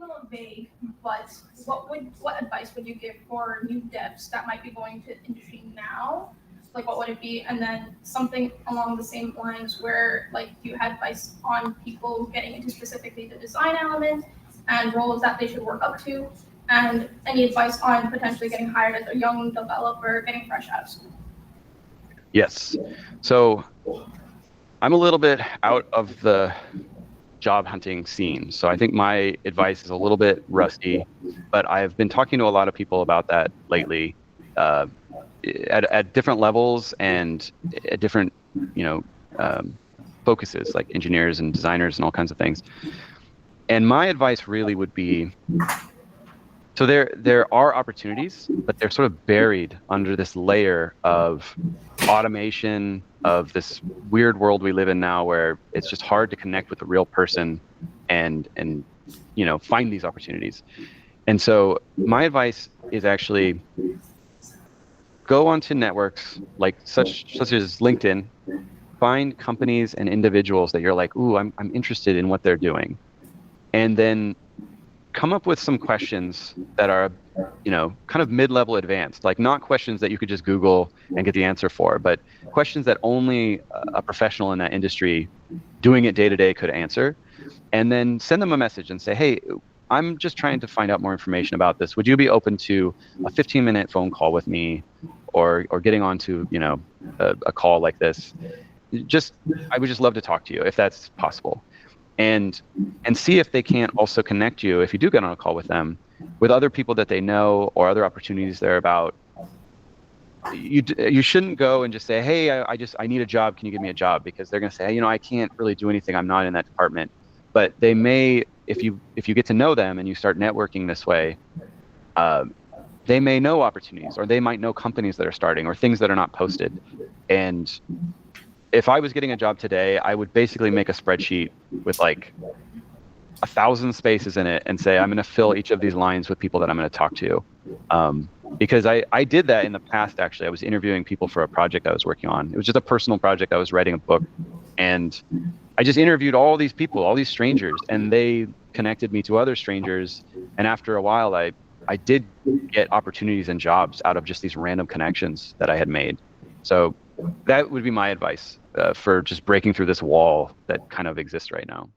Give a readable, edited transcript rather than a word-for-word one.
little vague, but what advice would you give for new devs that might be going to industry now? Like, what would it be? And then something along the same lines where, like, you had advice on people getting into specifically the design element and roles that they should work up to, and any advice on potentially getting hired as a young developer getting fresh out of school. Yes. So I'm a little bit out of the job hunting scene. So I think my advice is a little bit rusty, but I've been talking to a lot of people about that lately, at different levels and at different, focuses, like engineers and designers and all kinds of things. And my advice really would be, so there are opportunities, but they're sort of buried under this layer of automation, of this weird world we live in now where it's just hard to connect with a real person and find these opportunities. And so my advice is actually go onto networks like such as LinkedIn, find companies and individuals that you're like, ooh, I'm interested in what they're doing. And then come up with some questions that are, kind of mid-level advanced, like not questions that you could just Google and get the answer for, but questions that only a professional in that industry doing it day to day could answer. And then send them a message and say, hey, I'm just trying to find out more information about this. Would you be open to a 15-minute phone call with me, or getting onto, a call like this? I would just love to talk to you if that's possible. And see if they can't also connect you, if you do get on a call with them, with other people that they know or other opportunities they're about. You shouldn't go and just say, hey, I need a job. Can you give me a job? Because they're going to say, hey, I can't really do anything. I'm not in that department. But they may, if you get to know them and you start networking this way, they may know opportunities, or they might know companies that are starting or things that are not posted. And if I was getting a job today, I would basically make a spreadsheet with like 1,000 spaces in it and say, I'm going to fill each of these lines with people that I'm going to talk to. Because I did that in the past, actually. I was interviewing people for a project I was working on. It was just a personal project. I was writing a book. And I just interviewed all these people, all these strangers, and they connected me to other strangers. And after a while, I did get opportunities and jobs out of just these random connections that I had made. So that would be my advice for just breaking through this wall that kind of exists right now.